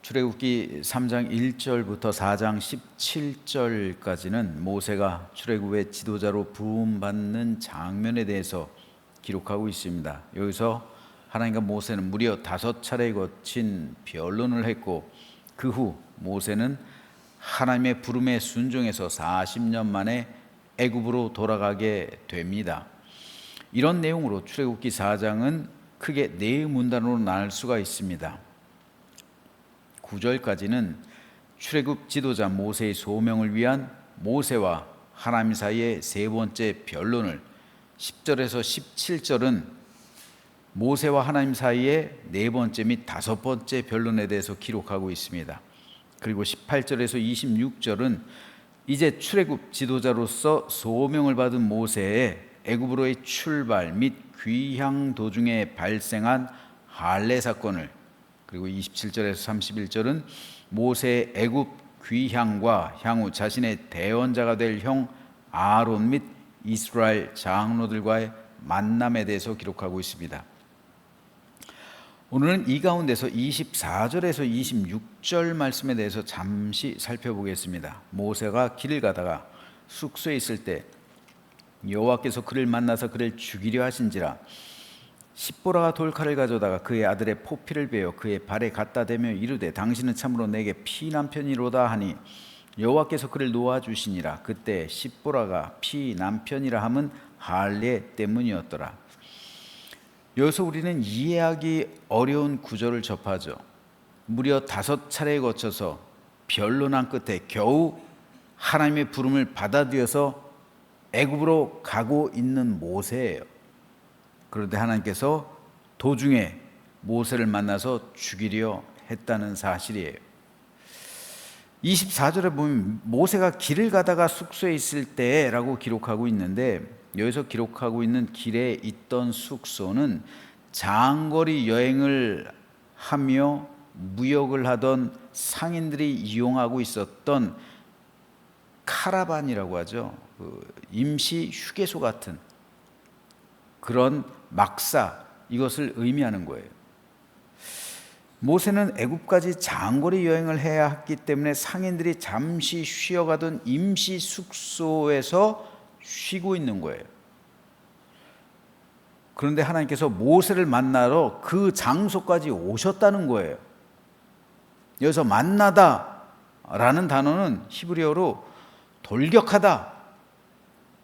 출애굽기 3장 1절부터 4장 17절까지는 모세가 출애굽의 지도자로 부름받는 장면에 대해서 기록하고 있습니다. 여기서 하나님과 모세는 무려 5차례에 거친 변론을 했고, 그 후 모세는 하나님의 부름에 순종해서 40년 만에 애굽으로 돌아가게 됩니다. 이런 내용으로 출애굽기 4장은 크게 4문단으로 나눌 수가 있습니다. 9절까지는 출애굽 지도자 모세의 소명을 위한 모세와 하나님 사이의 세 번째 변론을, 10절에서 17절은 모세와 하나님 사이의 네 번째 및 다섯 번째 변론에 대해서 기록하고 있습니다. 그리고 18절에서 26절은 이제 출애굽 지도자로서 소명을 받은 모세의 애굽으로의 출발 및 귀향 도중에 발생한 할례 사건을, 그리고 27절에서 31절은 모세의 애굽 귀향과 향후 자신의 대언자가 될 형 아론 및 이스라엘 장로들과의 만남에 대해서 기록하고 있습니다. 오늘은 이 가운데서 24절에서 26절 말씀에 대해서 잠시 살펴보겠습니다. 모세가 길을 가다가 숙소에 있을 때 여호와께서 그를 만나서 그를 죽이려 하신지라 십보라가 돌칼을 가져다가 그의 아들의 포피를 베어 그의 발에 갖다 대며 이르되 당신은 참으로 내게 피남편이로다 하니 여호와께서 그를 놓아주시니라. 그때 십보라가 피남편이라 함은 할례 때문이었더라. 여기서 우리는 이해하기 어려운 구절을 접하죠. 무려 5차례에 거쳐서 변론한 끝에 겨우 하나님의 부름을 받아들여서 애굽으로 가고 있는 모세예요. 그런데 하나님께서 도중에 모세를 만나서 죽이려 했다는 사실이에요. 24절에 보면 모세가 길을 가다가 숙소에 있을 때라고 기록하고 있는데, 여기서 기록하고 있는 길에 있던 숙소는 장거리 여행을 하며 무역을 하던 상인들이 이용하고 있었던 카라반이라고 하죠. 임시 휴게소 같은 그런 막사, 이것을 의미하는 거예요. 모세는 애굽까지 장거리 여행을 해야 했기 때문에 상인들이 잠시 쉬어가던 임시 숙소에서 쉬고 있는 거예요. 그런데 하나님께서 모세를 만나러 그 장소까지 오셨다는 거예요. 여기서 만나다 라는 단어는 히브리어로 돌격하다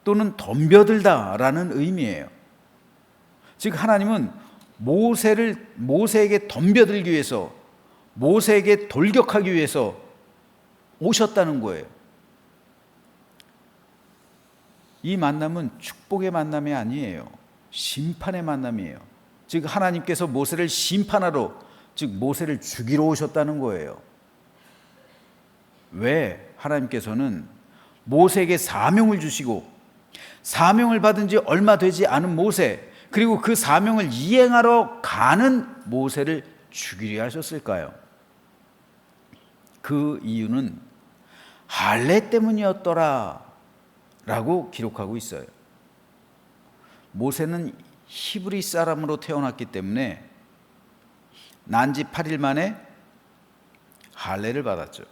또는 덤벼들다 라는 의미예요. 즉 하나님은 모세에게 덤벼들기 위해서, 모세에게 돌격하기 위해서 오셨다는 거예요. 이 만남은 축복의 만남이 아니에요. 심판의 만남이에요. 즉 하나님께서 모세를 심판하러, 즉 모세를 죽이러 오셨다는 거예요. 왜? 하나님께서는 모세에게 사명을 주시고, 사명을 받은 지 얼마 되지 않은 모세, 그리고 그 사명을 이행하러 가는 모세를 죽이려 하셨을까요? 그 이유는 할례 때문이었더라 라고 기록하고 있어요. 모세는 히브리 사람으로 태어났기 때문에 난 지 8일 만에 할례를 받았죠.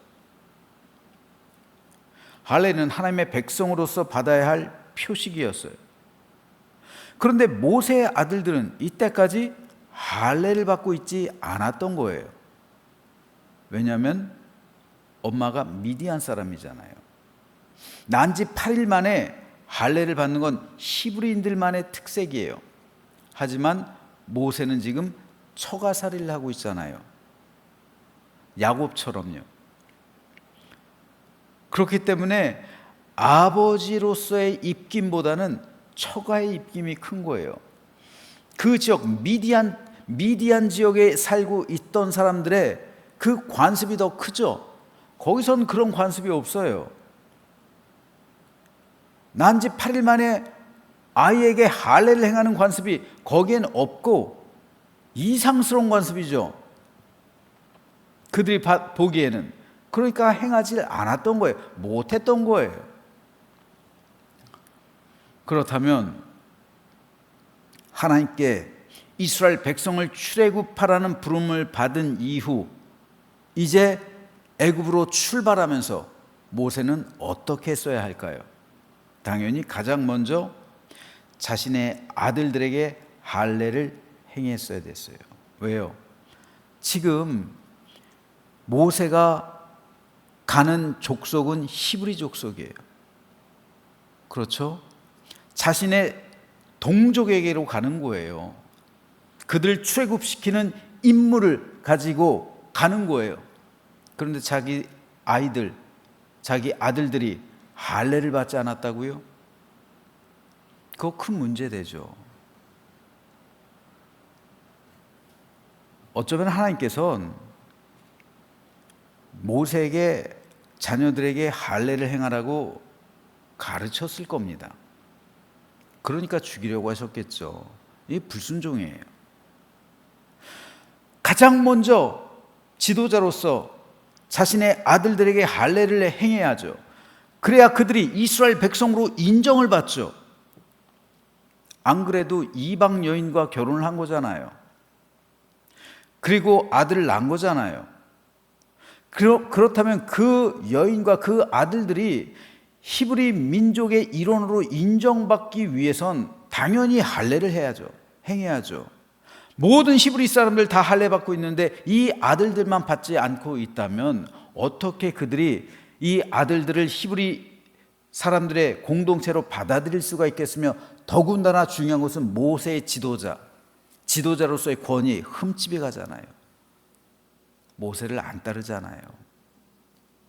할례는 하나님의 백성으로서 받아야 할 표식이었어요. 그런데 모세의 아들들은 이때까지 할례를 받고 있지 않았던 거예요. 왜냐하면 엄마가 미디안 사람이잖아요. 난 지 8일 만에 할례를 받는 건 히브리인들만의 특색이에요. 하지만 모세는 지금 처가살이를 하고 있잖아요. 야곱처럼요. 그렇기 때문에 아버지로서의 입김보다는 처가의 입김이 큰 거예요. 그 지역 미디안 지역에 살고 있던 사람들의 그 관습이 더 크죠. 거기선 그런 관습이 없어요. 난 지 8일 만에 아이에게 할례를 행하는 관습이 거기엔 없고 이상스러운 관습이죠. 그들이 보기에는. 그러니까 행하지 않았던 거예요. 못했던 거예요. 그렇다면 하나님께 이스라엘 백성을 출애굽하라는 부름을 받은 이후 이제 애굽으로 출발하면서 모세는 어떻게 했어야 할까요? 당연히 가장 먼저 자신의 아들들에게 할례를 행했어야 됐어요. 왜요? 지금 모세가 가는 족속은 히브리 족속이에요. 그렇죠? 자신의 동족에게로 가는 거예요. 그들 출애굽시키는 임무를 가지고 가는 거예요. 그런데 자기 아이들, 자기 아들들이 할례를 받지 않았다고요? 그거 큰 문제되죠. 어쩌면 하나님께서는 모세에게 자녀들에게 할례를 행하라고 가르쳤을 겁니다. 그러니까 죽이려고 하셨겠죠. 이게 불순종이에요. 가장 먼저 지도자로서 자신의 아들들에게 할례를 행해야죠. 그래야 그들이 이스라엘 백성으로 인정을 받죠. 안 그래도 이방 여인과 결혼을 한 거잖아요. 그리고 아들을 낳은 거잖아요. 그렇다면 그 여인과 그 아들들이 히브리 민족의 일원으로 인정받기 위해선 당연히 할례를 해야죠. 행해야죠. 모든 히브리 사람들 다 할례 받고 있는데 이 아들들만 받지 않고 있다면 어떻게 그들이 이 아들들을 히브리 사람들의 공동체로 받아들일 수가 있겠으며, 더군다나 중요한 것은 모세의 지도자로서의 권위 흠집이 가잖아요. 모세를 안 따르잖아요.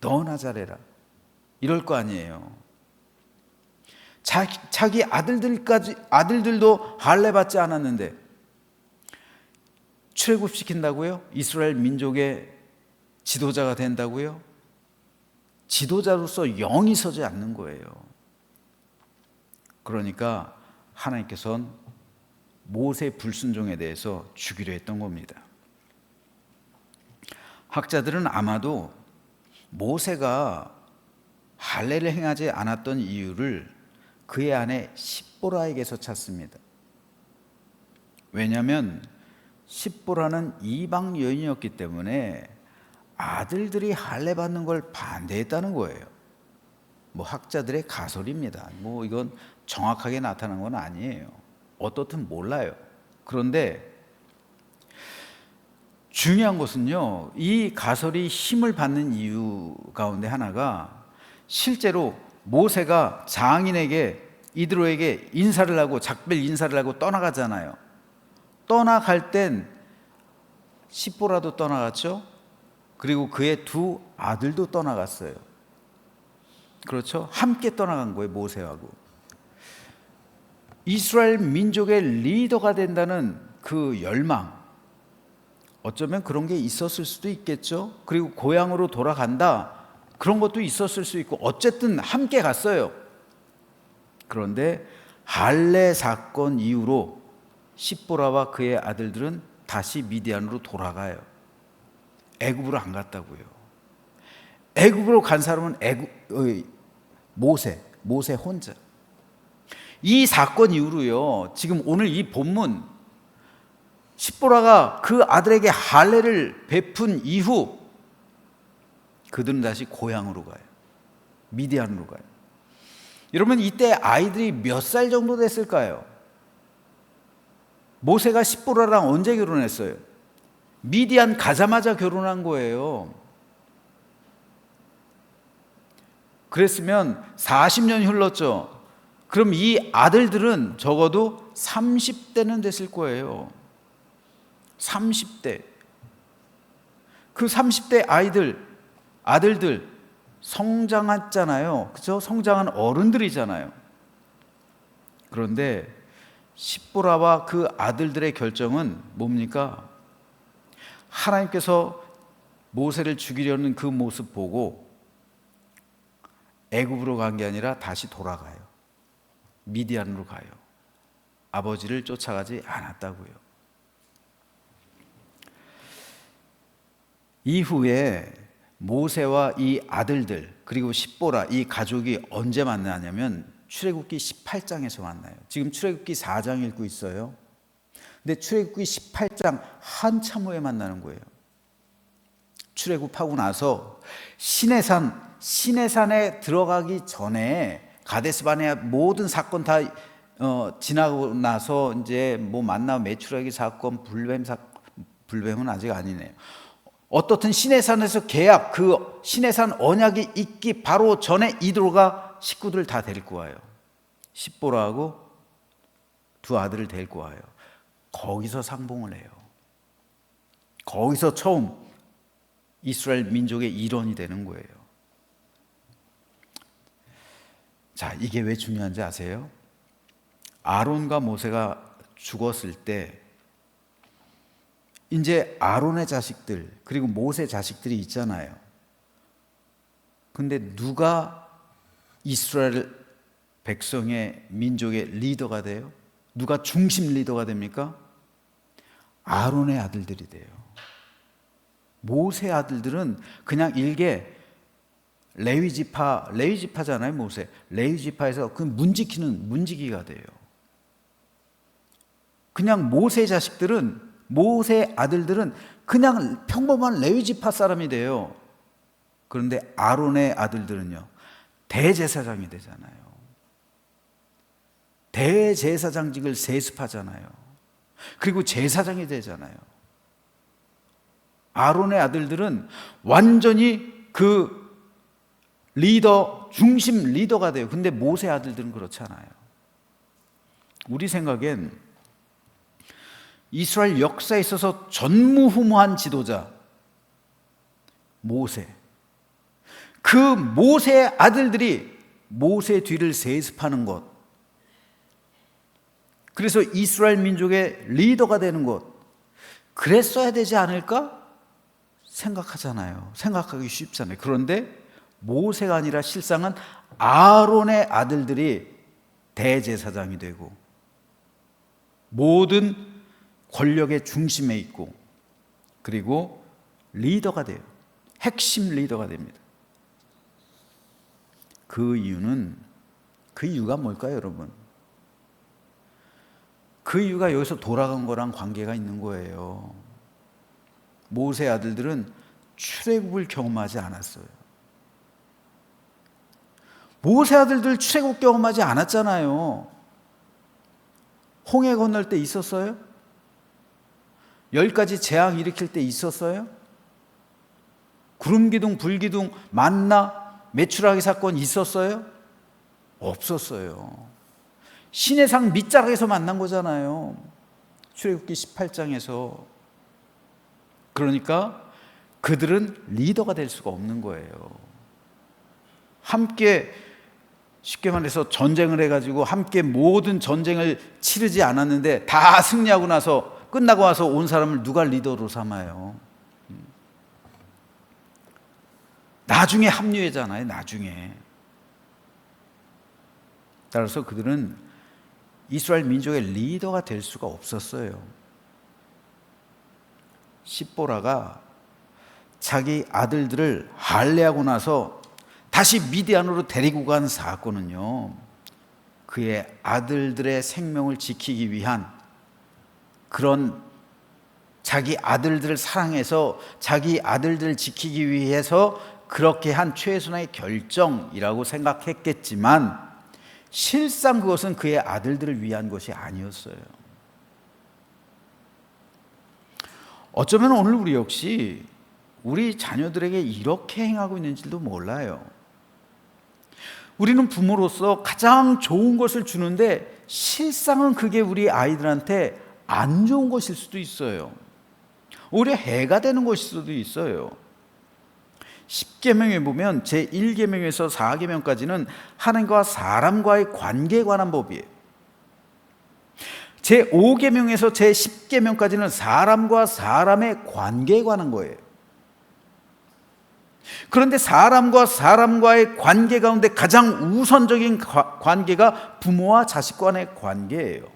너나 잘해라 이럴 거 아니에요. 자기 아들들도 할례 받지 않았는데 출애굽시킨다고요? 이스라엘 민족의 지도자가 된다고요? 지도자로서 영이 서지 않는 거예요. 그러니까 하나님께서는 모세 불순종에 대해서 죽이려 했던 겁니다. 학자들은 아마도 모세가 할례를 행하지 않았던 이유를 그의 아내 십보라에게서 찾습니다. 왜냐하면 십보라는 이방 여인이었기 때문에 아들들이 할례 받는 걸 반대했다는 거예요. 학자들의 가설입니다. 이건 정확하게 나타난 건 아니에요. 어떻든 몰라요. 그런데 중요한 것은요, 이 가설이 힘을 받는 이유 가운데 하나가 실제로 모세가 장인에게 이드로에게 인사를 하고 작별 인사를 하고 떠나가잖아요. 떠나갈 땐 십보라도 떠나갔죠. 그리고 그의 두 아들도 떠나갔어요. 그렇죠? 함께 떠나간 거예요, 모세하고. 이스라엘 민족의 리더가 된다는 그 열망, 어쩌면 그런 게 있었을 수도 있겠죠. 그리고 고향으로 돌아간다, 그런 것도 있었을 수 있고, 어쨌든 함께 갔어요. 그런데 할례 사건 이후로 십보라와 그의 아들들은 다시 미디안으로 돌아가요. 애굽으로 안 갔다고요. 애굽으로 간 사람은 모세 혼자. 이 사건 이후로요, 지금 오늘 이 본문, 십보라가 그 아들에게 할례를 베푼 이후 그들은 다시 고향으로 가요. 미디안으로 가요. 여러분, 이때 아이들이 몇 살 정도 됐을까요? 모세가 십보라랑 언제 결혼했어요? 미디안 가자마자 결혼한 거예요. 그랬으면 40년이 흘렀죠. 그럼 이 아들들은 적어도 30대는 됐을 거예요. 30대. 그 30대 아들들 성장했잖아요. 그죠? 성장한 어른들이잖아요. 그런데 십보라와 그 아들들의 결정은 뭡니까? 하나님께서 모세를 죽이려는 그 모습 보고 애굽으로 간 게 아니라 다시 돌아가요. 미디안으로 가요. 아버지를 쫓아가지 않았다고요. 이후에 모세와 이 아들들 그리고 십보라 이 가족이 언제 만나냐면 출애굽기 18장에서 만나요. 지금 출애굽기 4장 읽고 있어요. 근데 출애굽기 18장 한참 후에 만나는 거예요. 출애굽하고 나서 시내산에 들어가기 전에 가데스 바네아 모든 사건 다 지나고 나서 이제 뭐 만나 메추라기 사건, 불뱀은 아직 아니네요. 어떻든 시내산에서 계약, 그 시내산 언약이 있기 바로 전에 이드로가 식구들 다 데리고 와요. 십보라하고 두 아들을 데리고 와요. 거기서 상봉을 해요. 거기서 처음 이스라엘 민족의 일원이 되는 거예요. 자, 이게 왜 중요한지 아세요? 아론과 모세가 죽었을 때 이제 아론의 자식들 그리고 모세 자식들이 있잖아요. 근데 누가 이스라엘 백성의 민족의 리더가 돼요? 누가 중심 리더가 됩니까? 아론의 아들들이 돼요. 모세 아들들은 그냥 일개 레위지파잖아요. 모세 레위지파에서 그 문지기가 돼요. 그냥 모세 아들들은 그냥 평범한 레위지파 사람이 돼요. 그런데 아론의 아들들은요, 대제사장이 되잖아요. 대제사장직을 세습하잖아요. 그리고 제사장이 되잖아요. 아론의 아들들은 완전히 그 중심 리더가 돼요. 근데 모세 아들들은 그렇지 않아요. 우리 생각엔 이스라엘 역사에 있어서 전무후무한 지도자 모세, 그 모세의 아들들이 모세 뒤를 세습하는 것, 그래서 이스라엘 민족의 리더가 되는 것, 그랬어야 되지 않을까 생각하잖아요. 생각하기 쉽잖아요. 그런데 모세가 아니라 실상은 아론의 아들들이 대제사장이 되고 모든 권력의 중심에 있고 그리고 리더가 돼요. 핵심 리더가 됩니다. 그 이유가 뭘까요, 여러분? 그 이유가 여기서 돌아간 거랑 관계가 있는 거예요. 모세 아들들은 출애굽을 경험하지 않았어요. 모세 아들들 출애굽 경험하지 않았잖아요. 홍해 건널 때 있었어요? 10가지 재앙 일으킬 때 있었어요? 구름기둥, 불기둥, 만나, 메추라기 사건 있었어요? 없었어요. 시내산 밑자락에서 만난 거잖아요. 출애굽기 18장에서. 그러니까 그들은 리더가 될 수가 없는 거예요. 함께, 쉽게 말해서 전쟁을 해가지고 함께 모든 전쟁을 치르지 않았는데 다 승리하고 나서 끝나고 와서 온 사람을 누가 리더로 삼아요? 나중에 합류하잖아요. 나중에. 따라서 그들은 이스라엘 민족의 리더가 될 수가 없었어요. 십보라가 자기 아들들을 할례하고 나서 다시 미디안으로 데리고 간 사건은요, 그의 아들들의 생명을 지키기 위한, 그런 자기 아들들을 사랑해서 자기 아들들을 지키기 위해서 그렇게 한 최선의 결정이라고 생각했겠지만 실상 그것은 그의 아들들을 위한 것이 아니었어요. 어쩌면 오늘 우리 역시 우리 자녀들에게 이렇게 행하고 있는지도 몰라요. 우리는 부모로서 가장 좋은 것을 주는데 실상은 그게 우리 아이들한테 안 좋은 것일 수도 있어요. 오히려 해가 되는 것일 수도 있어요. 10계명에 보면 제1계명에서 4계명까지는 하나님과 사람과의 관계에 관한 법이에요. 제5계명에서 제10계명까지는 사람과 사람의 관계에 관한 거예요. 그런데 사람과 사람과의 관계 가운데 가장 우선적인 관계가 부모와 자식 간의 관계예요.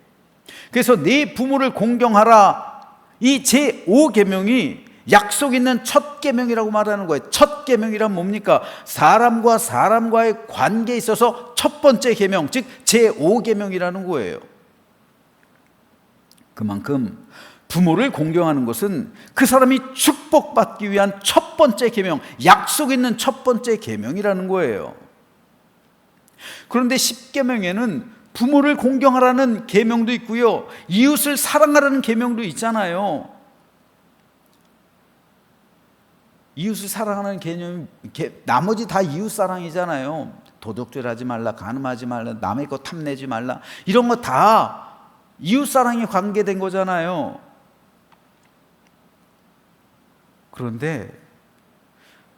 그래서 네 부모를 공경하라, 이 제5계명이 약속 있는 첫 계명이라고 말하는 거예요. 첫 계명이란 뭡니까? 사람과 사람과의 관계에 있어서 첫 번째 계명, 즉 제5계명이라는 거예요. 그만큼 부모를 공경하는 것은 그 사람이 축복받기 위한 첫 번째 계명, 약속 있는 첫 번째 계명이라는 거예요. 그런데 10계명에는 부모를 공경하라는 계명도 있고요, 이웃을 사랑하라는 계명도 있잖아요. 이웃을 사랑하는 개념이 나머지 다 이웃 사랑이잖아요. 도둑질하지 말라, 간음하지 말라, 남의 것 탐내지 말라, 이런 거 다 이웃 사랑에 관계된 거잖아요. 그런데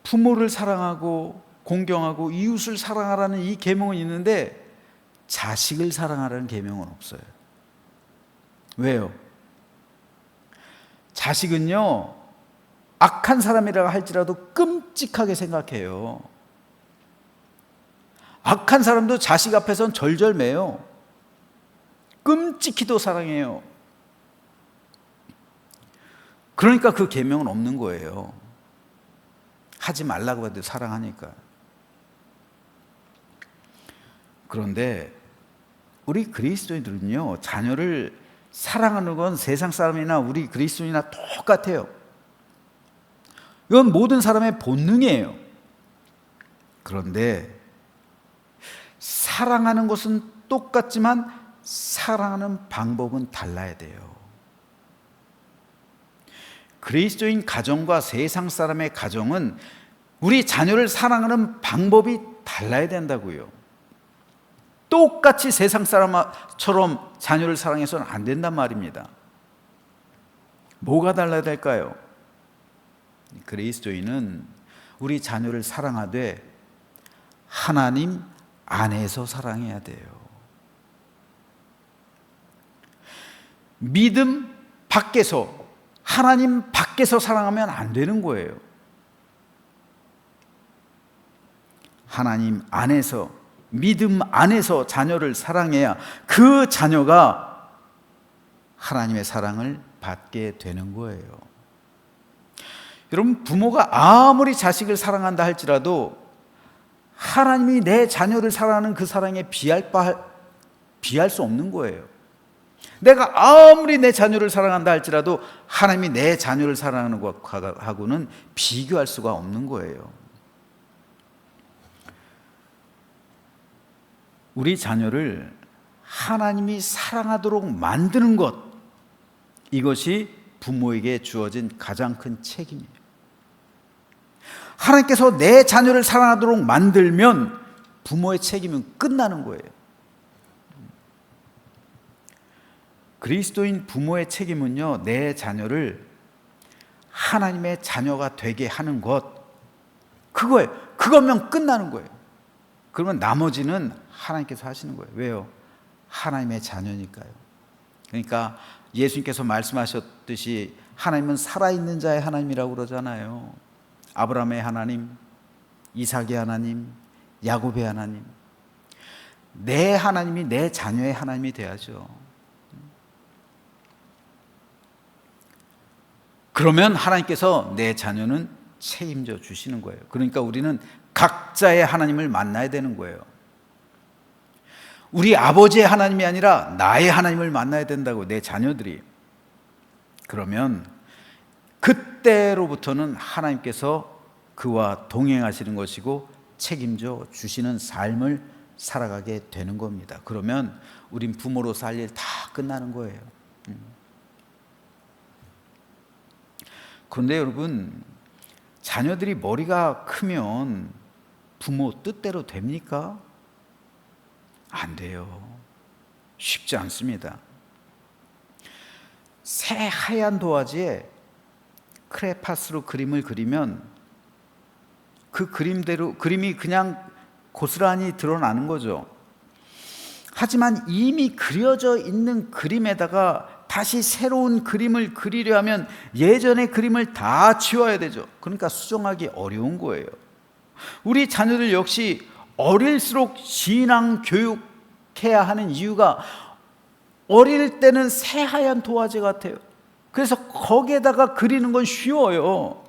부모를 사랑하고 공경하고 이웃을 사랑하라는 이 계명은 있는데 자식을 사랑하라는 계명은 없어요. 왜요? 자식은요, 악한 사람이라고 할지라도 끔찍하게 생각해요. 악한 사람도 자식 앞에선 절절매요. 끔찍히도 사랑해요. 그러니까 그 계명은 없는 거예요. 하지 말라고 해도 사랑하니까. 그런데 우리 그리스도인들은요, 자녀를 사랑하는 건 세상 사람이나 우리 그리스도인이나 똑같아요. 이건 모든 사람의 본능이에요. 그런데 사랑하는 것은 똑같지만 사랑하는 방법은 달라야 돼요. 그리스도인 가정과 세상 사람의 가정은 우리 자녀를 사랑하는 방법이 달라야 된다고요. 똑같이 세상 사람처럼 자녀를 사랑해서는 안 된단 말입니다. 뭐가 달라야 될까요? 그리스도인은 우리 자녀를 사랑하되 하나님 안에서 사랑해야 돼요. 믿음 밖에서, 하나님 밖에서 사랑하면 안 되는 거예요. 하나님 안에서, 믿음 안에서 자녀를 사랑해야 그 자녀가 하나님의 사랑을 받게 되는 거예요. 여러분, 부모가 아무리 자식을 사랑한다 할지라도 하나님이 내 자녀를 사랑하는 그 사랑에 비할 수 없는 거예요. 내가 아무리 내 자녀를 사랑한다 할지라도 하나님이 내 자녀를 사랑하는 것하고는 비교할 수가 없는 거예요. 우리 자녀를 하나님이 사랑하도록 만드는 것, 이것이 부모에게 주어진 가장 큰 책임이에요. 하나님께서 내 자녀를 사랑하도록 만들면 부모의 책임은 끝나는 거예요. 그리스도인 부모의 책임은요, 내 자녀를 하나님의 자녀가 되게 하는 것, 그거예요. 그거면 끝나는 거예요. 그러면 나머지는 하나님께서 하시는 거예요. 왜요? 하나님의 자녀니까요. 그러니까 예수님께서 말씀하셨듯이 하나님은 살아있는 자의 하나님이라고 그러잖아요. 아브라함의 하나님, 이삭의 하나님, 야곱의 하나님. 내 하나님이 내 자녀의 하나님이 돼야죠. 그러면 하나님께서 내 자녀는 책임져 주시는 거예요. 그러니까 우리는 각자의 하나님을 만나야 되는 거예요. 우리 아버지의 하나님이 아니라 나의 하나님을 만나야 된다고, 내 자녀들이. 그러면 그때로부터는 하나님께서 그와 동행하시는 것이고 책임져 주시는 삶을 살아가게 되는 겁니다. 그러면 우린 부모로서 할 일 다 끝나는 거예요. 그런데 여러분, 자녀들이 머리가 크면 부모 뜻대로 됩니까? 안 돼요. 쉽지 않습니다. 새하얀 도화지에 크레파스로 그림을 그리면 그 그림이 그냥 고스란히 드러나는 거죠. 하지만 이미 그려져 있는 그림에다가 다시 새로운 그림을 그리려 하면 예전의 그림을 다 지워야 되죠. 그러니까 수정하기 어려운 거예요. 우리 자녀들 역시 어릴수록 신앙 교육해야 하는 이유가, 어릴 때는 새하얀 도화지 같아요. 그래서 거기에다가 그리는 건 쉬워요.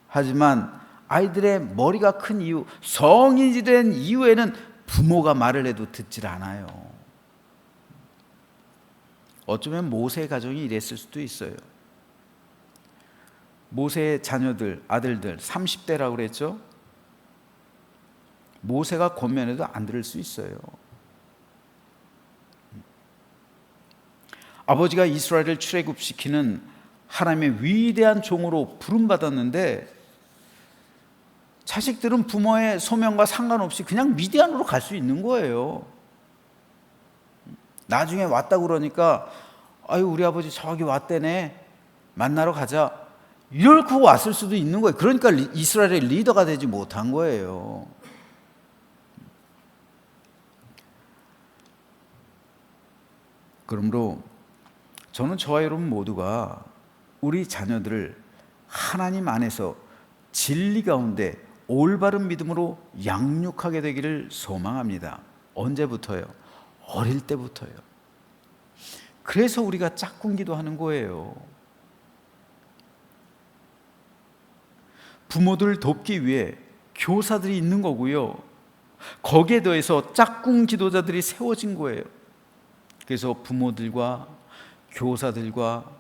하지만 아이들의 머리가 큰 이유, 성인이 된 이후에는 부모가 말을 해도 듣질 않아요. 어쩌면 모세의 가정이 이랬을 수도 있어요. 모세의 자녀들, 아들들 30대라고 그랬죠? 모세가 권면해도 안 들을 수 있어요. 아버지가 이스라엘을 출애굽시키는 하나님의 위대한 종으로 부름받았는데 자식들은 부모의 소명과 상관없이 그냥 미디안으로 갈 수 있는 거예요. 나중에 왔다고 그러니까 아유 우리 아버지 저기 왔대네 만나러 가자 이렇게 왔을 수도 있는 거예요. 그러니까 이스라엘의 리더가 되지 못한 거예요. 그러므로 저는 저와 여러분 모두가 우리 자녀들을 하나님 안에서 진리 가운데 올바른 믿음으로 양육하게 되기를 소망합니다. 언제부터요? 어릴 때부터요. 그래서 우리가 짝꿍기도 하는 거예요. 부모들을 돕기 위해 교사들이 있는 거고요. 거기에 더해서 짝꿍 지도자들이 세워진 거예요. 그래서 부모들과 교사들과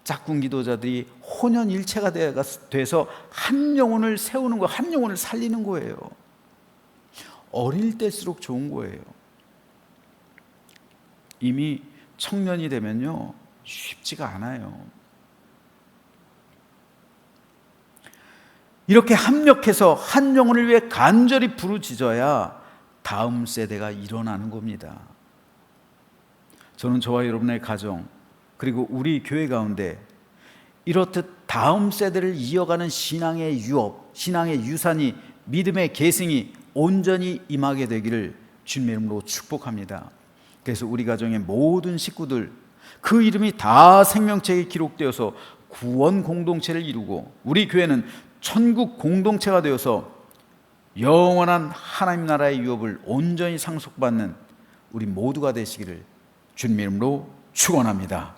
짝꿍 기도자들이 혼연일체가 돼서 한 영혼을 세우는 거, 한 영혼을 살리는 거예요. 어릴 때일수록 좋은 거예요. 이미 청년이 되면요 쉽지가 않아요. 이렇게 합력해서 한 영혼을 위해 간절히 부르짖어야 다음 세대가 일어나는 겁니다. 저는 저와 여러분의 가정 그리고 우리 교회 가운데 이렇듯 다음 세대를 이어가는 신앙의 유업, 신앙의 유산이, 믿음의 계승이 온전히 임하게 되기를 주님의 이름으로 축복합니다. 그래서 우리 가정의 모든 식구들 그 이름이 다 생명책에 기록되어서 구원 공동체를 이루고 우리 교회는 천국 공동체가 되어서 영원한 하나님 나라의 유업을 온전히 상속받는 우리 모두가 되시기를 주님의 이름으로 축원합니다.